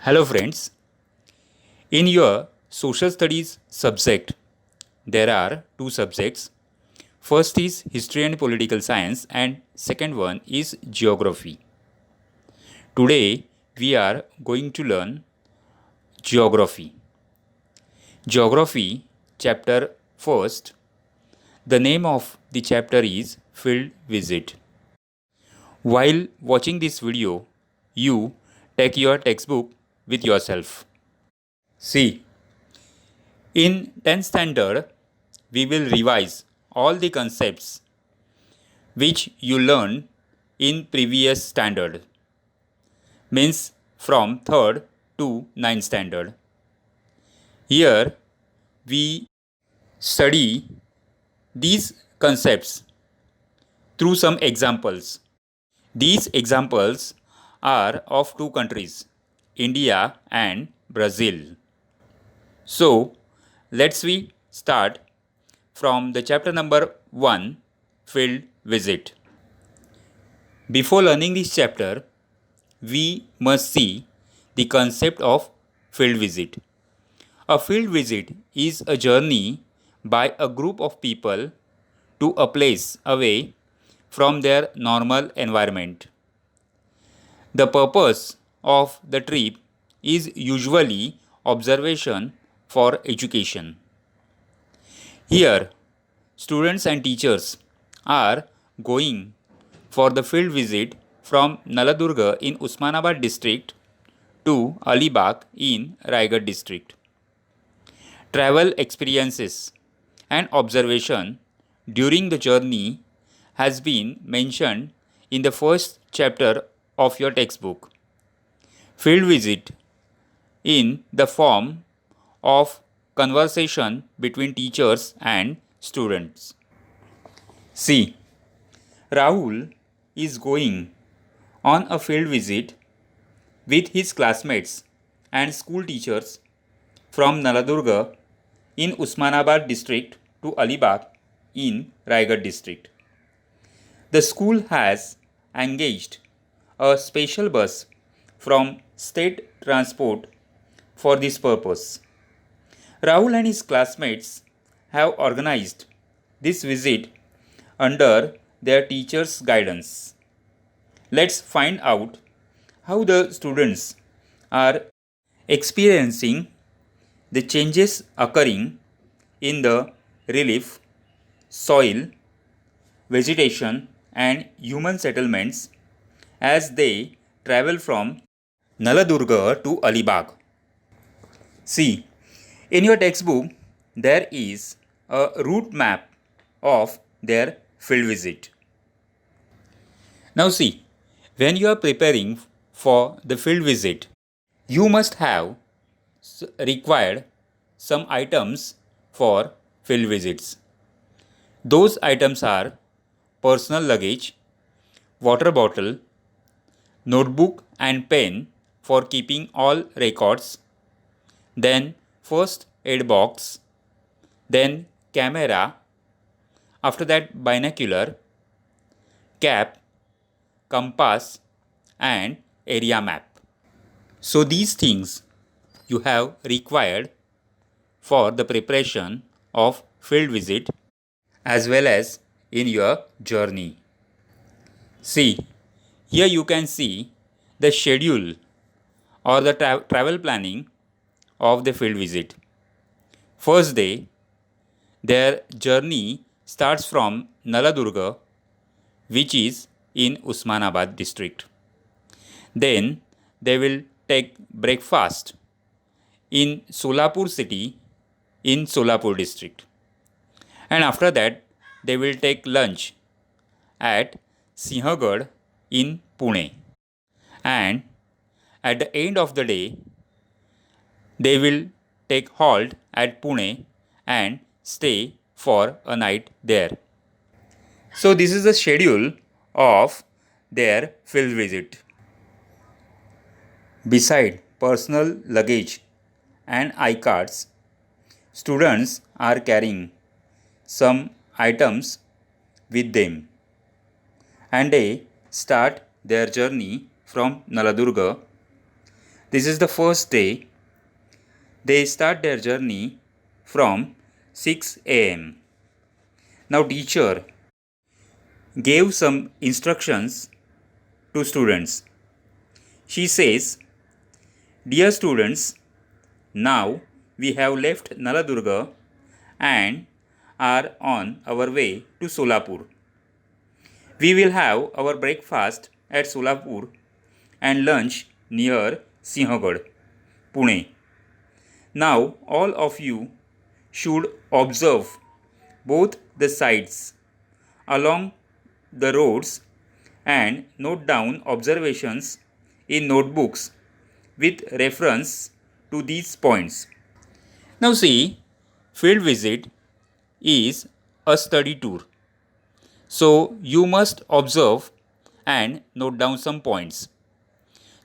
Hello friends, in your social studies subject there are two subjects. First is history and political science and second one is geography. Today we are going to learn geography. Geography chapter first. The name of the chapter is field visit. While watching this video, you take your textbook with yourself. See, in 10th standard, we will revise all the concepts which you learned in previous standard, means from 3rd to 9th standard. Here we study these concepts through some examples. These examples are of two countries, India and Brazil. So let's we start from the chapter number 1, field visit. Before learning this chapter, we must see the concept of field visit. A field visit is a journey by a group of people to a place away from their normal environment. The purpose of the trip is usually observation for education. Here, students and teachers are going for the field visit from Naladurga in Usmanabad district to Alibag in Raigad district. Travel experiences and observation during the journey has been mentioned in the first chapter of your textbook. Field visit in the form of conversation between teachers and students. See, Rahul is going on a field visit with his classmates and school teachers from Naladurga in Usmanabad district to Alibag in Raigad district. The school has engaged a special bus from state transport for this purpose. Rahul and his classmates have organized this visit under their teachers' guidance. Let's find out how the students are experiencing the changes occurring in the relief, soil, vegetation, and human settlements as they travel from Naladurga to Alibag. See, in your textbook, there is a route map of their field visit. Now see, when you are preparing for the field visit, you must have required some items for field visits. Those items are personal luggage, water bottle, notebook and pen for keeping all records, then first aid box, then camera, after that binocular, cap, compass and area map. So these things you have required for the preparation of field visit as well as in your journey. See, here you can see the schedule or the travel planning of the field visit. First day, their journey starts from Naladurga, which is in Usmanabad district. Then they will take breakfast in Solapur city in Solapur district. And after that, they will take lunch at Sinhagad in Pune. And at the end of the day, they will take halt at Pune and stay for a night there. So this is the schedule of their field visit. Beside personal luggage and iCards, students are carrying some items with them and they start their journey from Naladurga. This is the first day. They start their journey from 6 a.m. Now teacher gave some instructions to students. She says, "Dear students, now we have left Naladurga and are on our way to Solapur. We will have our breakfast at Solapur and lunch near Sinhagad, Pune. Now all of you should observe both the sides along the roads and note down observations in notebooks with reference to these points." Now see, field visit is a study tour. So you must observe and note down some points.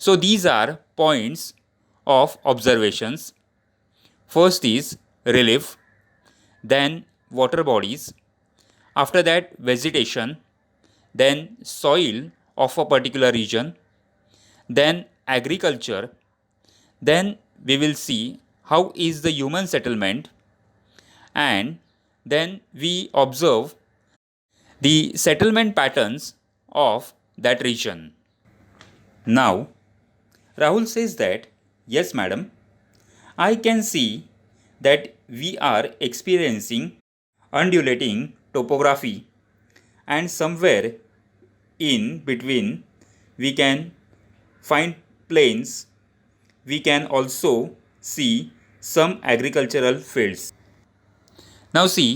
So these are points of observations. First is relief, then water bodies, after that vegetation, then soil of a particular region, then agriculture, then we will see how is the human settlement, and then we observe the settlement patterns of that region. Now, Rahul says that, "Yes, madam, I can see that we are experiencing undulating topography, and somewhere in between we can find plains. We can also see some agricultural fields." Now see,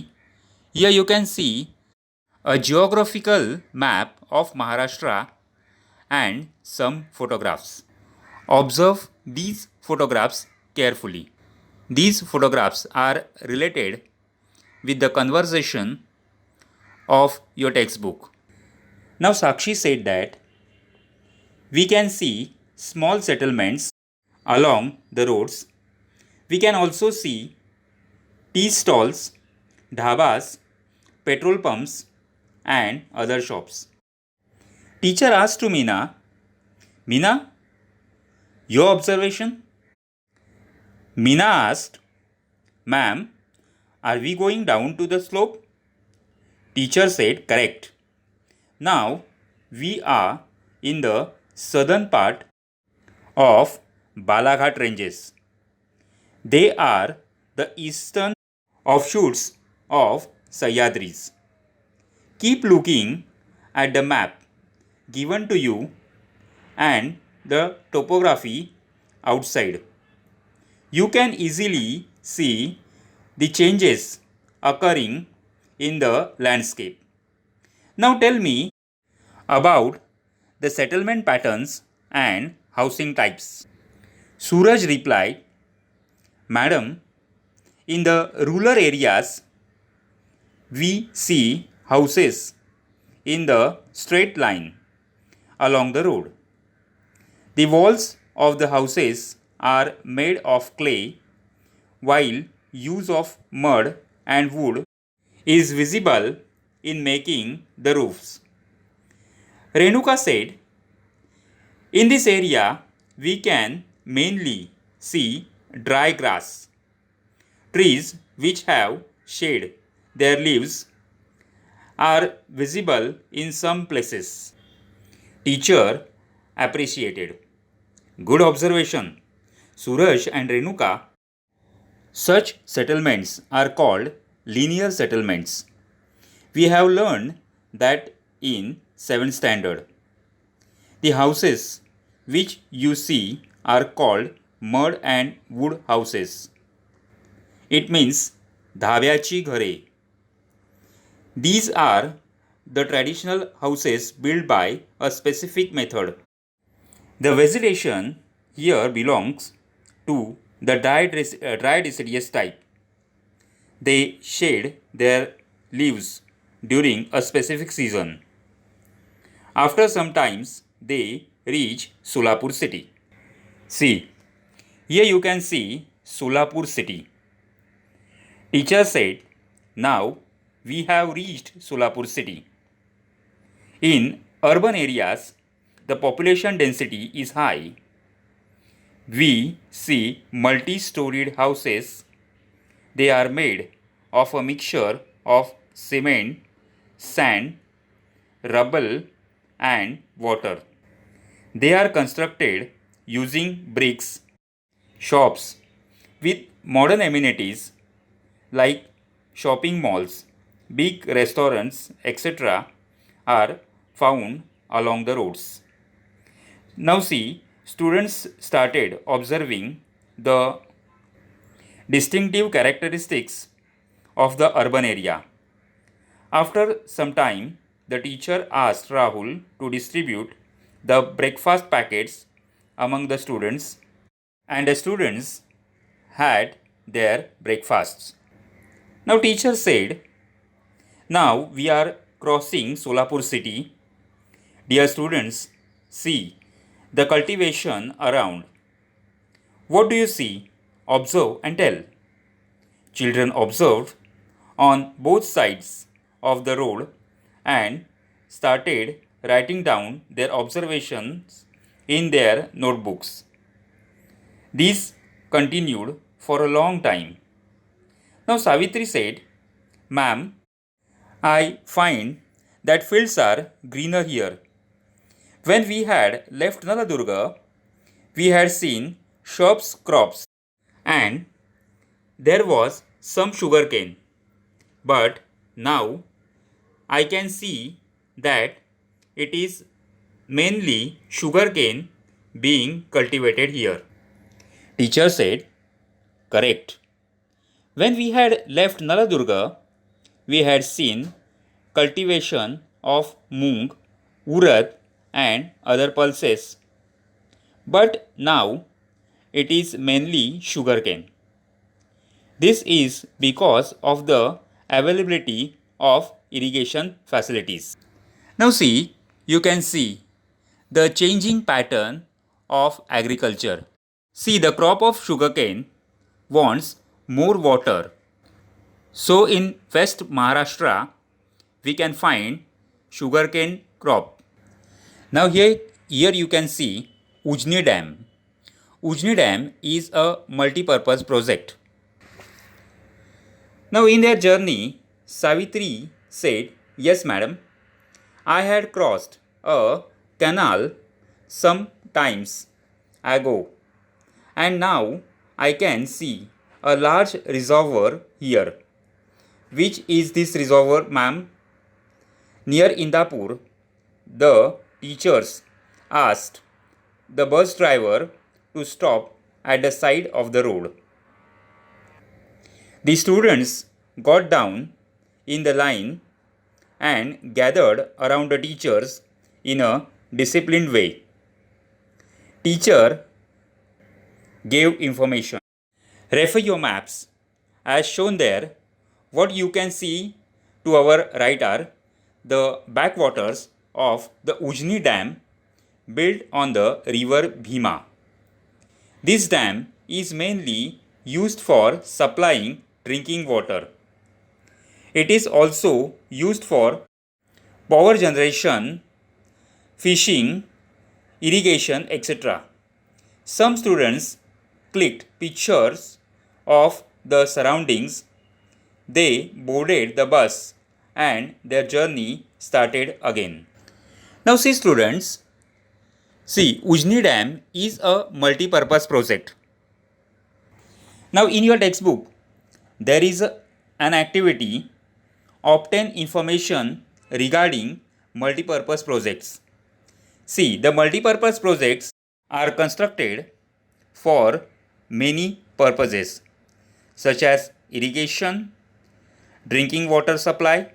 here you can see a geographical map of Maharashtra and some photographs. Observe these photographs carefully. These photographs are related with the conversation of your textbook. Now Sakshi said that we can see small settlements along the roads. We can also see tea stalls, dhabas, petrol pumps, and other shops. Teacher asked to Meena, "Meena, your observation?" Meena asked, "Ma'am, are we going down to the slope?" Teacher said, "Correct. Now we are in the southern part of Balaghat ranges. They are the eastern offshoots of Sahyadris. Keep looking at the map given to you and the topography outside. You can easily see the changes occurring in the landscape. Now tell me about the settlement patterns and housing types." Suraj replied, "Madam, in the rural areas, we see houses in the straight line along the road. The walls of the houses are made of clay, while use of mud and wood is visible in making the roofs." Renuka said, "In this area, we can mainly see dry grass. Trees which have shade, their leaves are visible in some places." Teacher appreciated. "Good observation, Suraj and Renuka. Such settlements are called linear settlements. We have learned that in 7th standard. The houses which you see are called mud and wood houses. It means धाब्याची घरे. These are the traditional houses built by a specific method. The vegetation here belongs to the dry deciduous type. They shed their leaves during a specific season. After some times, they reach Solapur city." See, here you can see Solapur city. Teacher said, "Now we have reached Solapur city. In urban areas, the population density is high. We see multi-storied houses. They are made of a mixture of cement, sand, rubble, and water. They are constructed using bricks. Shops with modern amenities like shopping malls, big restaurants, etc., are found along the roads. Now, see, students started observing the distinctive characteristics of the urban area. After some time, the teacher asked Rahul to distribute the breakfast packets among the students, and the students had their breakfasts. Now, teacher said, now we are crossing Solapur city. Dear students, see the cultivation around. What do you see? Observe and tell. Children observed on both sides of the road and started writing down their observations in their notebooks. This continued for a long time. Now Savitri said, Ma'am, I find that fields are greener here. When we had left Naladurga, we had seen shops crops and there was some sugarcane. But now I can see that it is mainly sugarcane being cultivated here. Teacher said, correct. When we had left Naladurga, we had seen cultivation of moong, urad and other pulses. But now it is mainly sugarcane. This is because of the availability of irrigation facilities. Now see, you can see the changing pattern of agriculture. See, the crop of sugarcane wants more water. So in West Maharashtra, we can find sugarcane crop. Now here you can see Ujni Dam. Ujni Dam is a multi-purpose project. Now in their journey, Savitri said, yes madam, I had crossed a canal some times ago and now I can see a large reservoir here. Which is this reservoir, ma'am? Near Indapur, the teachers asked the bus driver to stop at the side of the road. The students got down in the line and gathered around the teachers in a disciplined way. Teacher gave information. Refer your maps. As shown there, what you can see to our right are the backwaters of the Ujni Dam built on the river Bhima. This dam is mainly used for supplying drinking water. It is also used for power generation, fishing, irrigation, etc. Some students clicked pictures of the surroundings. They boarded the bus and their journey started again. Now see students, see Ujni Dam is a multi-purpose project. Now in your textbook, there is an activity, obtain information regarding multi-purpose projects. See, the multi-purpose projects are constructed for many purposes such as irrigation, drinking water supply,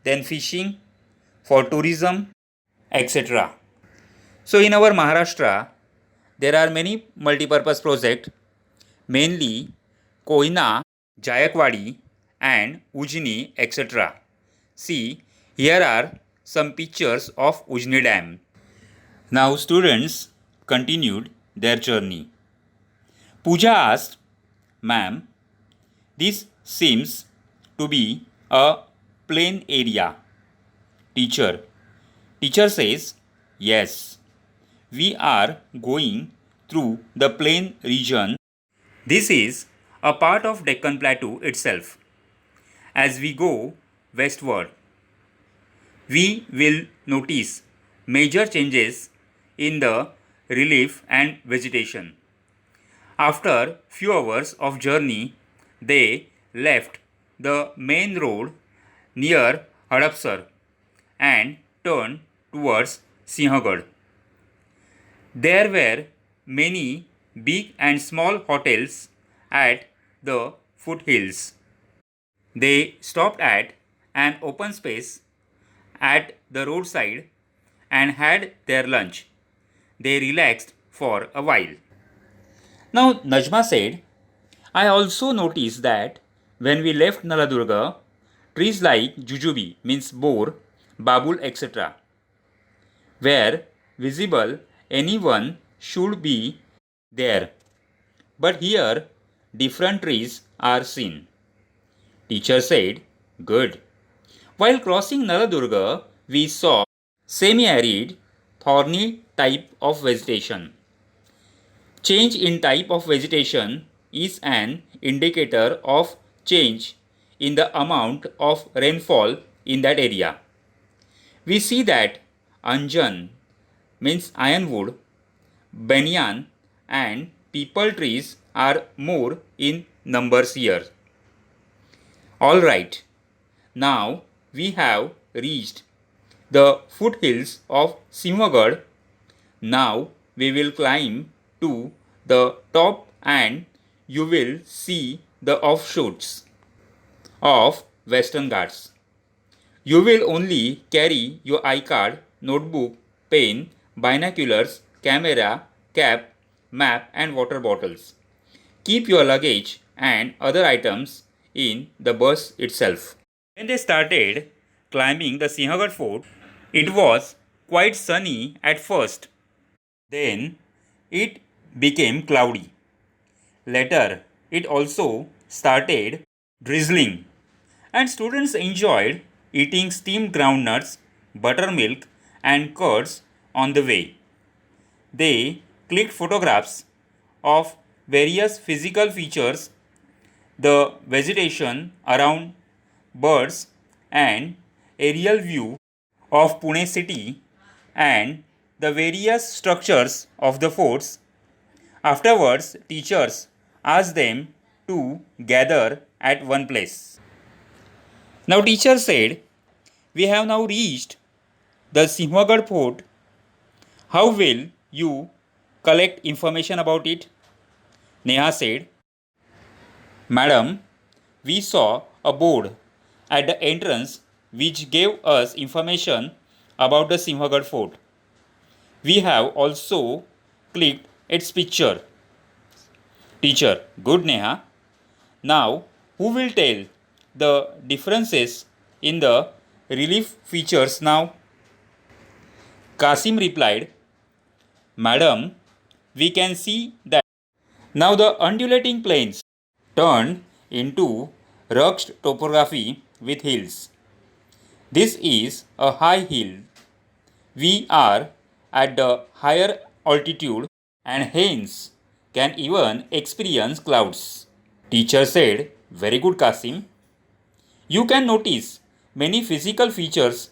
then fishing, for tourism, etc. So in our Maharashtra, there are many multi-purpose projects, mainly Koina, Jayakwadi and Ujni, etc. See, here are some pictures of Ujni Dam. Now students continued their journey. Pooja asked, Ma'am, this seems to be a plain area. Teacher says, yes, we are going through the plain region. This is a part of Deccan Plateau itself. As we go westward, we will notice major changes in the relief and vegetation. After few hours of journey, they left the main road near Hadapsar and turned towards Sinhagad. There were many big and small hotels at the foothills. They stopped at an open space at the roadside and had their lunch. They relaxed for a while. Now, Najma said, I also noticed that when we left Naladurga, trees like Jujubi means boar, babul, etc. were visible. Anyone should be there. But here, different trees are seen. Teacher said, good. While crossing Naladurga, we saw semi-arid, thorny type of vegetation. Change in type of vegetation is an indicator of change in the amount of rainfall in that area. We see that Anjan means ironwood, banyan and peepal trees are more in numbers here. Alright, now we have reached the foothills of Simhagad. Now we will climb to the top and you will see the offshoots of Western Ghats. You will only carry your iCard, notebook, pen, binoculars, camera, cap, map and water bottles. Keep your luggage and other items in the bus itself. When they started climbing the Sinhagad fort, it was quite sunny at first. Then it became cloudy. Later, it also started drizzling, and students enjoyed eating steamed groundnuts, buttermilk, and curds on the way. They clicked photographs of various physical features, the vegetation around, birds, and aerial view of Pune city and the various structures of the forts. Afterwards, teachers asked them to gather at one place. Now, teacher said, we have now reached the Sinhagad fort. How will you collect information about it? Neha said, Madam, we saw a board at the entrance which gave us information about the Sinhagad fort. We have also clicked its picture. Teacher, good Neha. Now, who will tell the differences in the relief features now? Kasim replied, Madam, we can see that now the undulating plains turned into rugged topography with hills. This is a high hill. We are at the higher altitude and hence can even experience clouds. Teacher said, very good Kasim. You can notice many physical features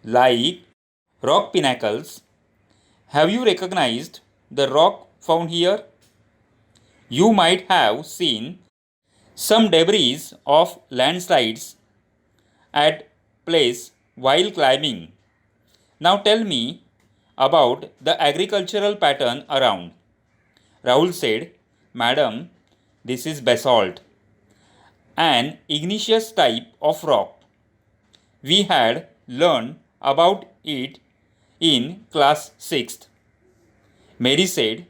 like rock pinnacles. Have you recognized the rock found here? You might have seen some debris of landslides at place while climbing. Now tell me about the agricultural pattern around. Rahul said, Madam, this is basalt, an igneous type of rock. We had learned about it in class 6th. Mary said,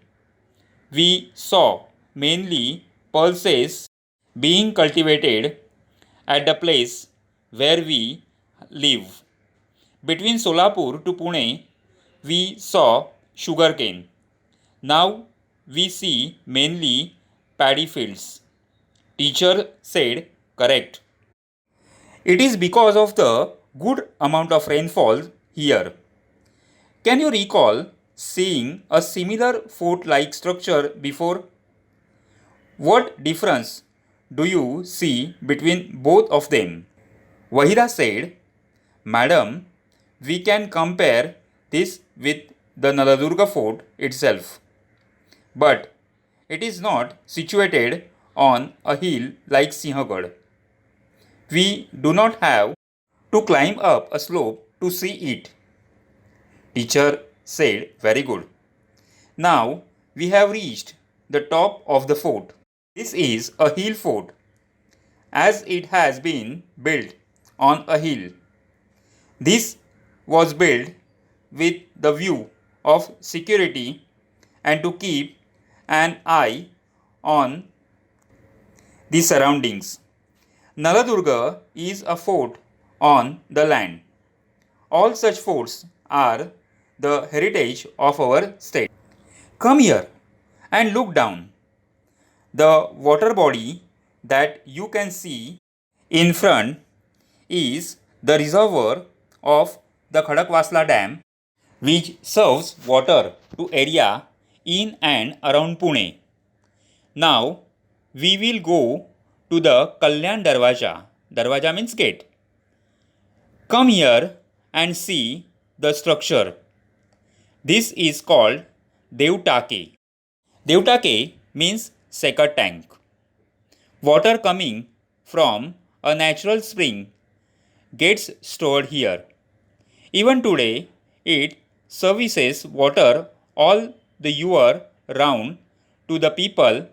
we saw mainly pulses being cultivated at the place where we live. Between Solapur to Pune, we saw sugarcane. Now we see mainly paddy fields. Teacher said, correct. It is because of the good amount of rainfall here. Can you recall seeing a similar fort-like structure before? What difference do you see between both of them? Wahida said, Madam, we can compare this with the Naladurga fort itself. But it is not situated on a hill like Sinhagad. We do not have to climb up a slope to see it. Teacher said, Very good. Now we have reached the top of the fort. This is a hill fort, as it has been built on a hill. This was built with the view of security and to keep an eye on the surroundings. Naladurga is a fort on the land. All such forts are the heritage of our state. Come here and look down. The water body that you can see in front is the reservoir of the Khadakwasla Dam, which serves water to area in and around Pune. Now we will go to the Kalyan Darwaja. Darwaja means gate. Come here and see the structure. This is called Devtake. Devtake means sacred tank. Water coming from a natural spring gets stored here. Even today, it services water all the year round to the people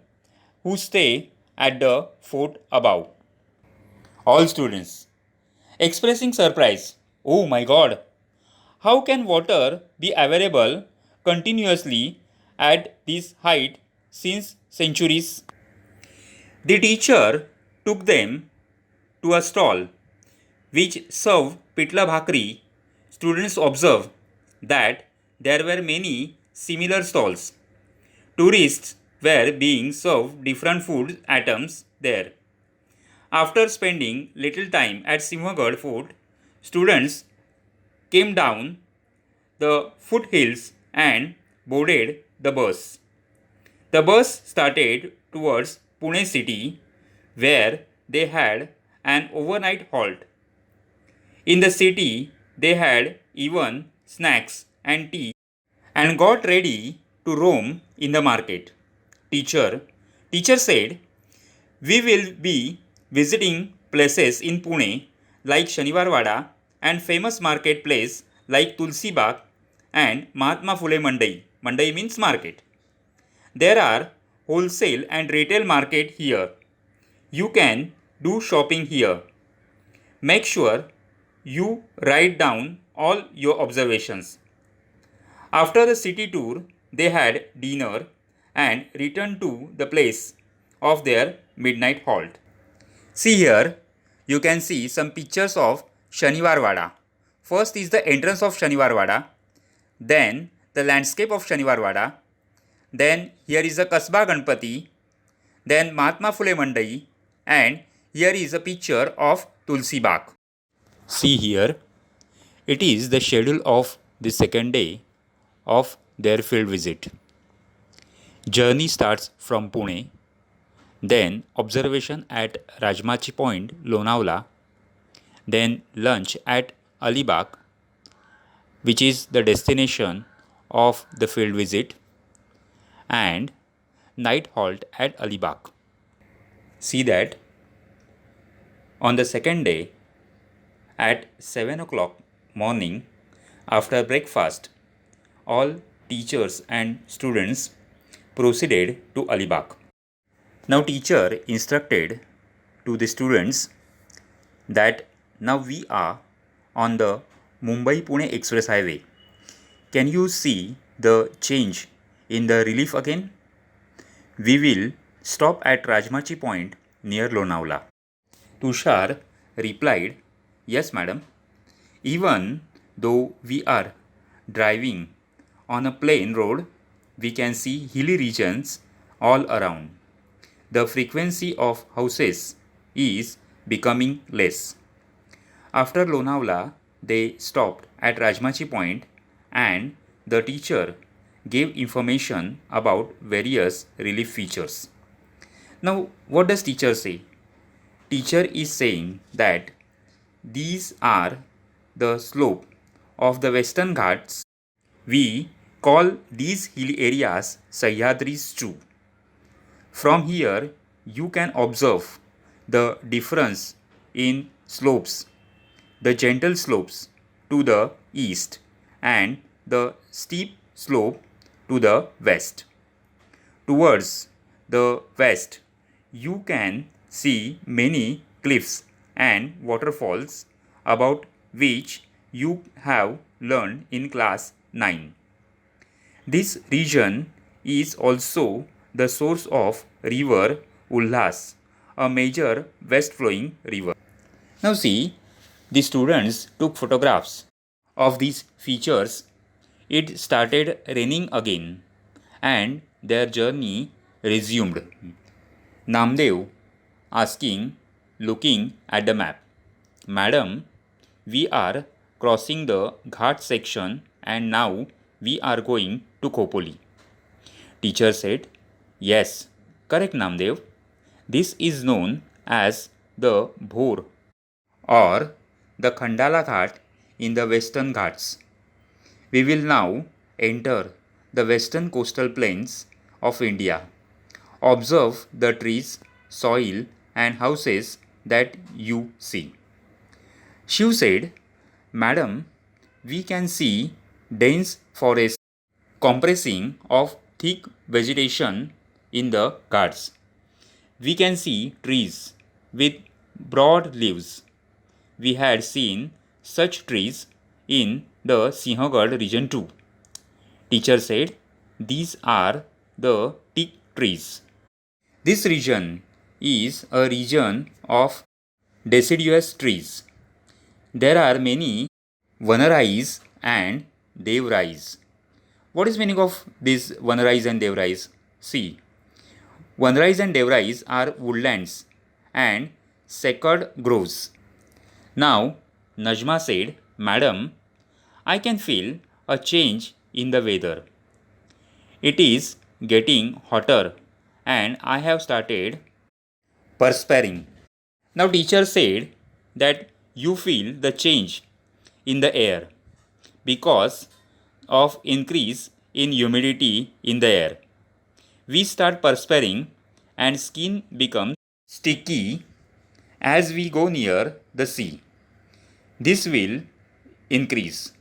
who stay at the fort above. All students expressing surprise. Oh my God! How can water be available continuously at this height since centuries? The teacher took them to a stall which served pitla bhakri. Students observed that there were many similar stalls. Tourists were being served different food items there. After spending little time at Simhagad Fort, students came down the foothills and boarded the bus. The bus started towards Pune city, where they had an overnight halt. In the city, they had even snacks and tea and got ready to roam in the market. Teacher said, we will be visiting places in Pune like Shaniwarwada and famous marketplace like Tulsi Bagh and Mahatma Phule Mandai. Mandai means market. There are wholesale and retail market here. You can do shopping here. Make sure you write down all your observations. After the city tour, they had dinner and returned to the place of their midnight halt. See here, you can see some pictures of Shaniwarwada. First is the entrance of Shaniwarwada, then the landscape of Shaniwarwada, then here is the Kasba Ganpati, then Mahatma Phule Mandai, and here is a picture of Tulsi Bagh. See here, it is the schedule of the second day of their field visit. Journey starts from Pune, then observation at Rajmachi Point, Lonavala, then lunch at Alibag, which is the destination of the field visit, and night halt at Alibag. See that on the second day at 7 o'clock morning, after breakfast, all teachers and students proceeded to Alibag. Now teacher instructed to the students that now we are on the Mumbai-Pune Express Highway. Can you see the change in the relief again? We will stop at Rajmachi Point near Lonavala. Tushar replied, Yes, madam. Even though we are driving on a plain road, we can see hilly regions all around. The frequency of houses is becoming less. After Lonavala, they stopped at Rajmachi Point and the teacher gave information about various relief features. Now, what does teacher say? Teacher is saying that these are the slope of the Western Ghats. We call these hill areas Sahyadris too. From here, you can observe the difference in slopes, the gentle slopes to the east and the steep slope to the west. Towards the west, you can see many cliffs and waterfalls about which you have learned in class 9. This region is also the source of river Ulhas, a major west-flowing river. Now see, the students took photographs of these features. It started raining again and their journey resumed. Namdev asking, looking at the map, Madam, we are crossing the Ghat section and now we are going to Khopoli. Teacher said, Yes, correct Namdev. This is known as the Bhor or the Khandala Ghat in the Western Ghats. We will now enter the western coastal plains of India. Observe the trees, soil, and houses that you see. Shiv said, Madam, we can see dense forests compressing of thick vegetation in the Ghats. We can see trees with broad leaves. We had seen such trees in the Sinhagad region too. Teacher said, these are the teak trees. This region is a region of deciduous trees. There are many Vanarais and Devrais. What is meaning of these Vanarais and Devrais? See, Vanarais and Devrais are woodlands and sacred groves. Now, Najma said, Madam, I can feel a change in the weather. It is getting hotter and I have started perspiring. Now, teacher said that you feel the change in the air because of increase in humidity in the air. We start perspiring and skin becomes sticky as we go near the sea. This will increase.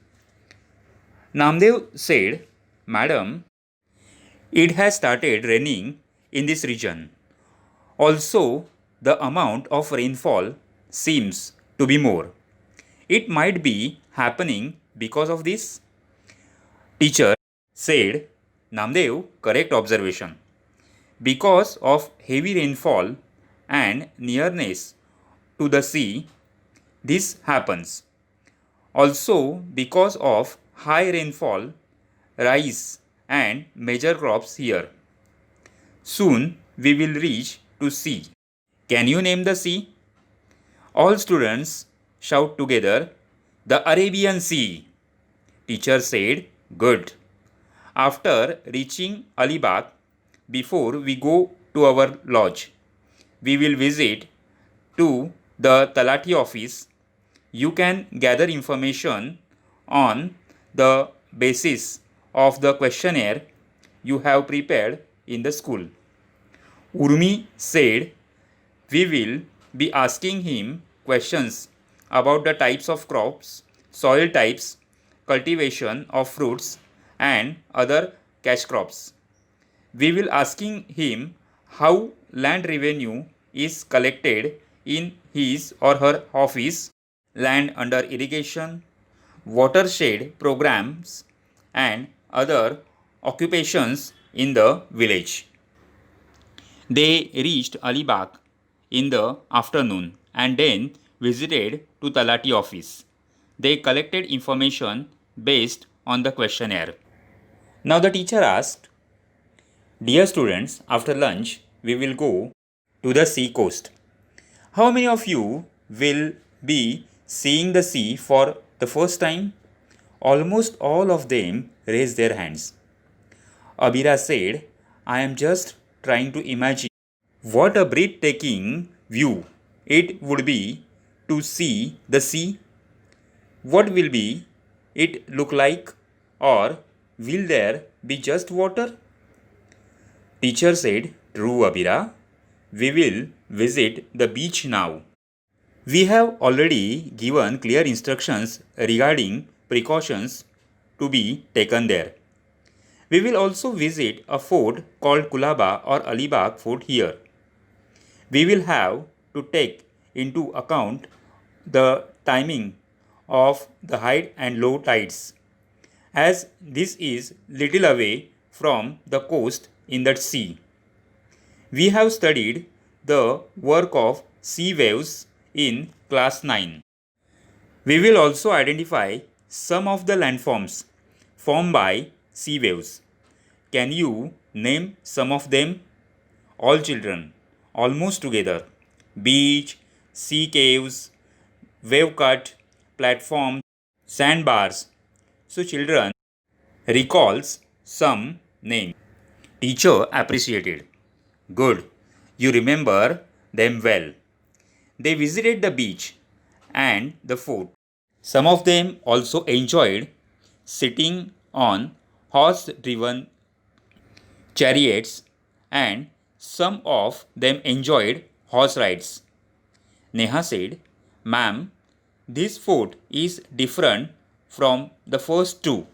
Namdev said, Madam, it has started raining in this region. Also, the amount of rainfall seems to be more. It might be happening because of this. Teacher said, Namdev, correct observation. Because of heavy rainfall and nearness to the sea, this happens. Also, because of high rainfall, rice and major crops here. Soon we will reach to sea. Can you name the sea? All students shout together, the Arabian Sea. Teacher said, good. After reaching Alibag, before we go to our lodge, we will visit to the Talati office. You can gather information on the basis of the questionnaire you have prepared in the school. Urmi said, we will be asking him questions about the types of crops, soil types, cultivation of fruits and other cash crops. We will asking him how land revenue is collected in his or her office, land under irrigation, watershed programs and other occupations in the village. They reached Alibag in the afternoon and then visited to Talati office. They collected information based on the questionnaire. Now the teacher asked, Dear students, after lunch we will go to the sea coast. How many of you will be seeing the sea for the first time? Almost all of them raised their hands. Abira said, I am just trying to imagine what a breathtaking view it would be to see the sea. What will be it look like? Or will there be just water? Teacher said, True, Abira. We will visit the beach now. We have already given clear instructions regarding precautions to be taken there. We will also visit a fort called Kulaba or Alibag Fort here. We will have to take into account the timing of the high and low tides, as this is little away from the coast in that sea. We have studied the work of sea waves in class 9. We will also identify some of the landforms formed by sea waves. Can you name some of them? All children, almost together. Beach, sea caves, wave cut, platforms, sandbars. So children recalls some names. Teacher appreciated. Good. You remember them well. They visited the beach and the fort. Some of them also enjoyed sitting on horse driven chariots, and some of them enjoyed horse rides. Neha said, Ma'am, this fort is different from the first two.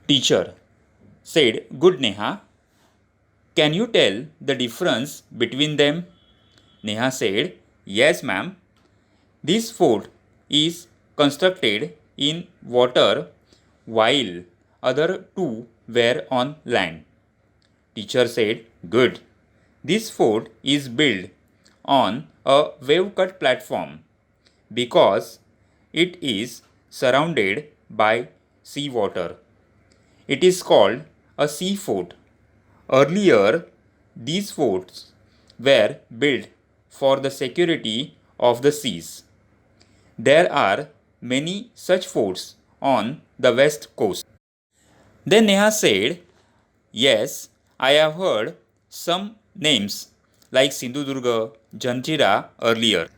Teacher said, Good Neha, can you tell the difference between them? Neha said, Yes, ma'am. This fort is constructed in water while other two were on land. Teacher said, Good. This fort is built on a wave cut platform because it is surrounded by seawater. It is called a sea fort. Earlier, these forts were built for the security of the seas. There are many such forts on the west coast. Then Neha said, Yes, I have heard some names like Sindhudurga, Janchira earlier.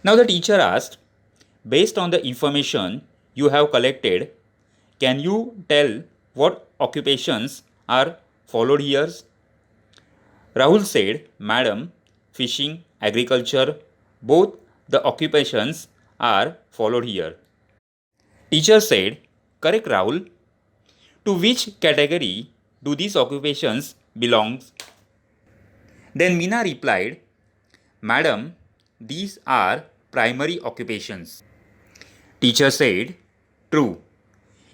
Now the teacher asked, Based on the information you have collected, can you tell what occupations are followed here? Rahul said, Madam, fishing, agriculture, both the occupations are followed here. Teacher said, Correct, Rahul. To which category do these occupations belong? Then Meena replied, Madam, these are primary occupations. Teacher said, True.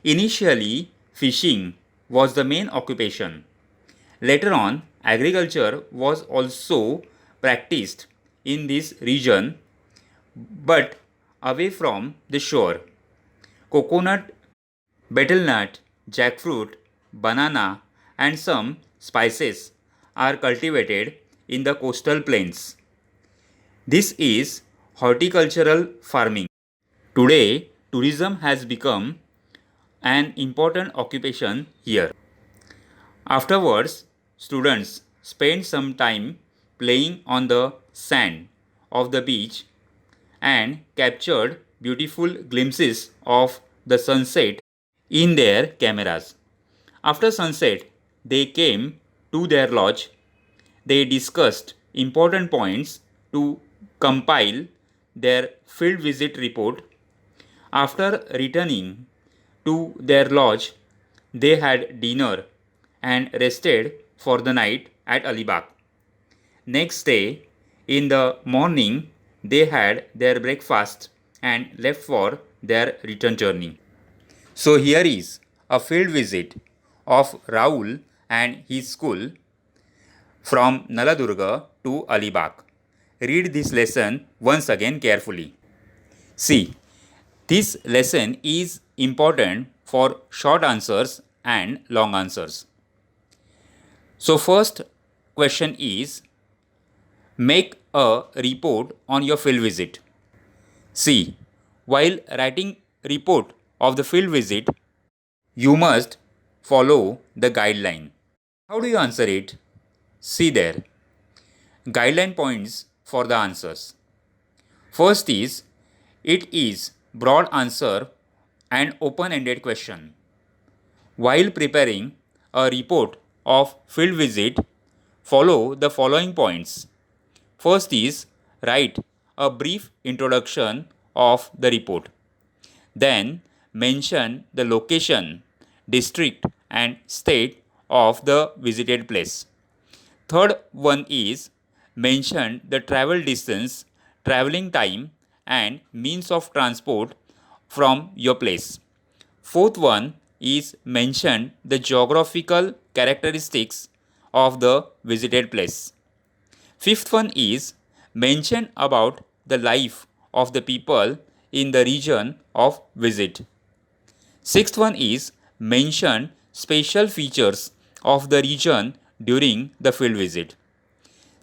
Initially, fishing was the main occupation. Later on, agriculture was also practiced in this region but away from the shore. Coconut, betel nut, jackfruit, banana, and some spices are cultivated in the coastal plains. This is horticultural farming. Today, tourism has become an important occupation here. Afterwards, students spend some time playing on the sand of the beach and captured beautiful glimpses of the sunset in their cameras. After sunset, they came to their lodge. They discussed important points to compile their field visit report. After returning to their lodge, they had dinner and rested for the night at Alibag. Next day, in the morning, they had their breakfast and left for their return journey. So here is a field visit of Rahul and his school from Naladurga to Alibag. Read this lesson once again carefully. See, this lesson is important for short answers and long answers. So first question is, make a report on your field visit. See, while writing report of the field visit, you must follow the guideline. How do you answer it? See there. Guideline points for the answers. First is, it is broad answer and open-ended question. While preparing a report of field visit, follow the following points. First is, write a brief introduction of the report. Then mention the location, district and state of the visited place. Third one is, mention the travel distance, traveling time and means of transport from your place. Fourth one is, mention the geographical characteristics of the visited place. Fifth one is, mention about the life of the people in the region of visit. Sixth one is, mention special features of the region during the field visit.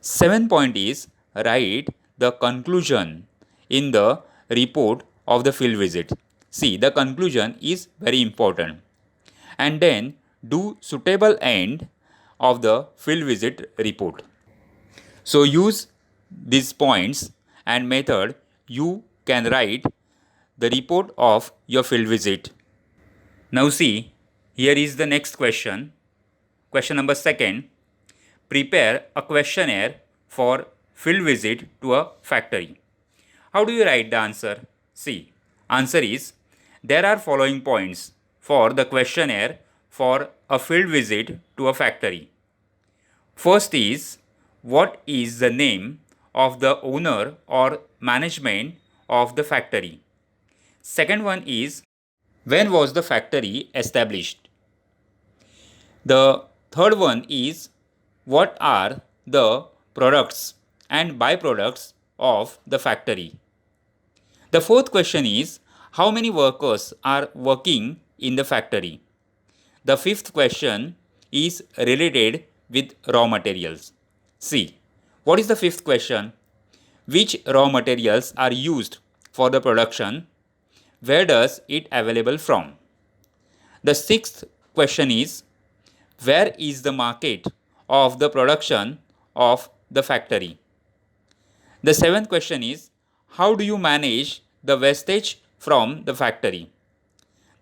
Seventh point is, write the conclusion in the report of the field visit. See, the conclusion is very important. And then do suitable end of the field visit report. So use these points and method, you can write the report of your field visit. Now see, here is the next question. Question number 2. Prepare a questionnaire for field visit to a factory. How do you write the answer? See, answer is, there are following points for the questionnaire for a field visit to a factory. First is, what is the name of the owner or management of the factory? Second one is, when was the factory established? The third one is, what are the products and byproducts of the factory? The fourth question is, how many workers are working in the factory? The fifth question is related with raw materials. See, what is the fifth question? Which raw materials are used for the production? Where does it available from? The sixth question is, where is the market of the production of the factory? The seventh question is, how do you manage the wastage from the factory?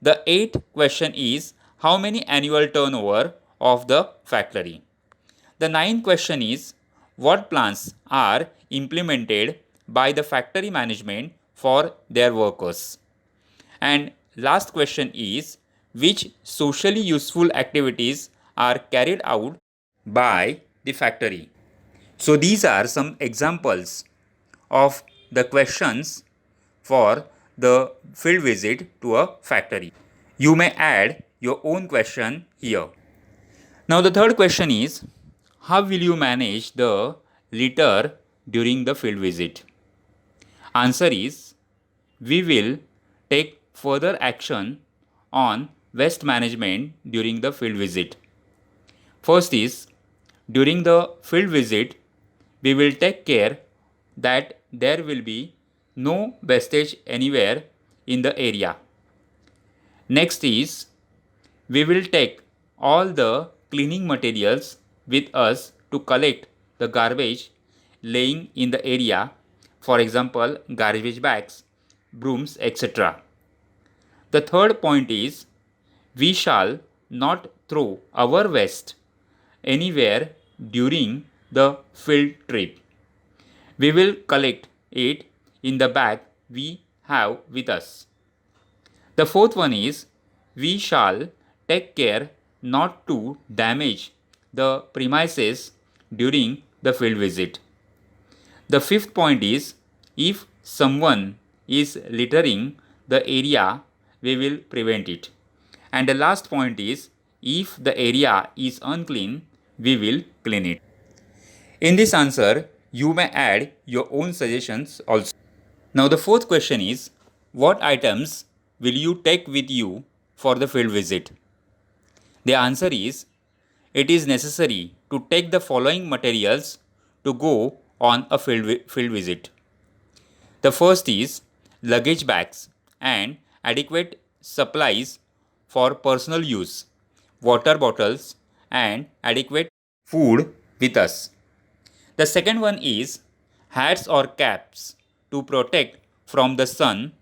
The eighth question is, how many annual turnover of the factory? The ninth question is, what plans are implemented by the factory management for their workers? And last question is, which socially useful activities are carried out by the factory? So these are some examples of the questions for the field visit to a factory. You may add your own question here. Now the third question is, how will you manage the litter during the field visit? Answer is, we will take further action on waste management during the field visit. First is, during the field visit, we will take care that there will be no wastage anywhere in the area. Next is, we will take all the cleaning materials with us to collect the garbage laying in the area, for example, garbage bags, brooms, etc. The third point is, we shall not throw our waste anywhere during the field trip. We will collect it in the bag we have with us. The fourth one is, we shall take care not to damage the premises during the field visit. The fifth point is, if someone is littering the area, we will prevent it. And the last point is, if the area is unclean, we will clean it. In this answer, you may add your own suggestions also. Now the fourth question is, what items will you take with you for the field visit? The answer is, it is necessary to take the following materials to go on a field visit. The first is luggage bags and adequate supplies for personal use, water bottles, and adequate food with us. The second one is hats or caps to protect from the sun,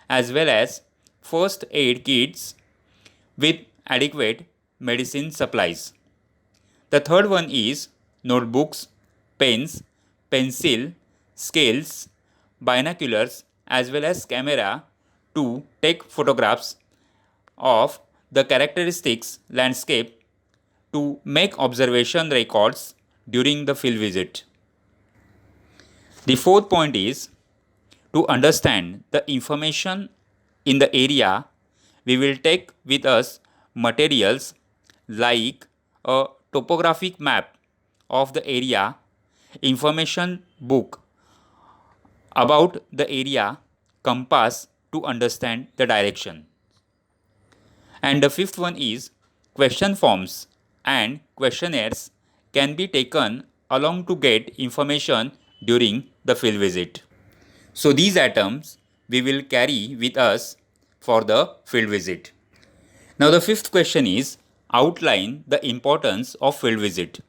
as well as first aid kits with adequate medicine supplies. The third one is notebooks, pens, pencil, scales, binoculars, as well as camera to take photographs of the characteristics landscape to make observation records during the field visit. The fourth point is to understand the information in the area. We will take with us materials like a topographic map of the area, information book about the area, compass to understand the direction. And the fifth one is question forms and questionnaires can be taken along to get information during the field visit. So these items we will carry with us for the field visit. Now the fifth question is outline the importance of field visit.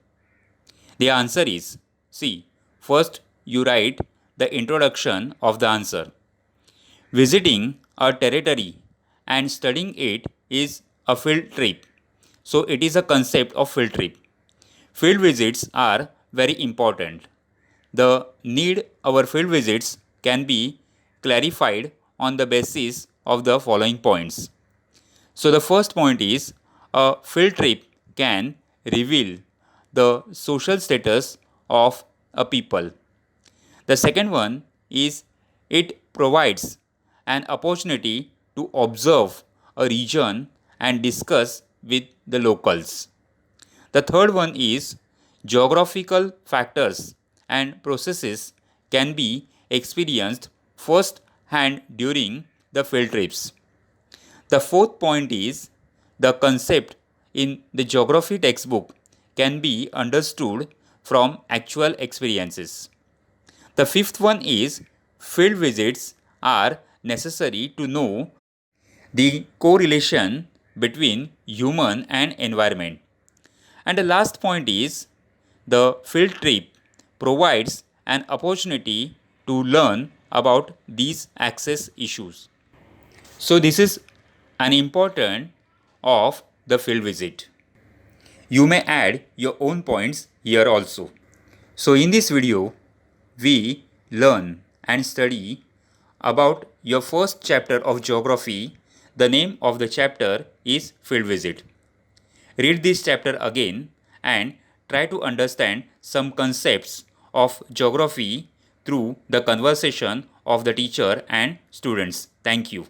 The answer is C. First you write the introduction of the answer. Visiting a territory and studying it is a field trip. So it is a concept of field trip. Field visits are very important. The need our field visits can be clarified on the basis of the following points. So the first point is a field trip can reveal the social status of a people. The second one is it provides an opportunity to observe a region and discuss with the locals. The third one is geographical factors and processes can be experienced first hand during the field trips. The fourth point is the concept in the geography textbook can be understood from actual experiences. The fifth one is field visits are necessary to know the correlation between human and environment. And the last point is the field trip provides an opportunity to learn about these access issues. So this is an important of the field visit. You may add your own points here also. So in this video, we learn and study about your first chapter of geography. The name of the chapter is field visit. Read this chapter again and try to understand some concepts of geography through the conversation of the teacher and students. Thank you.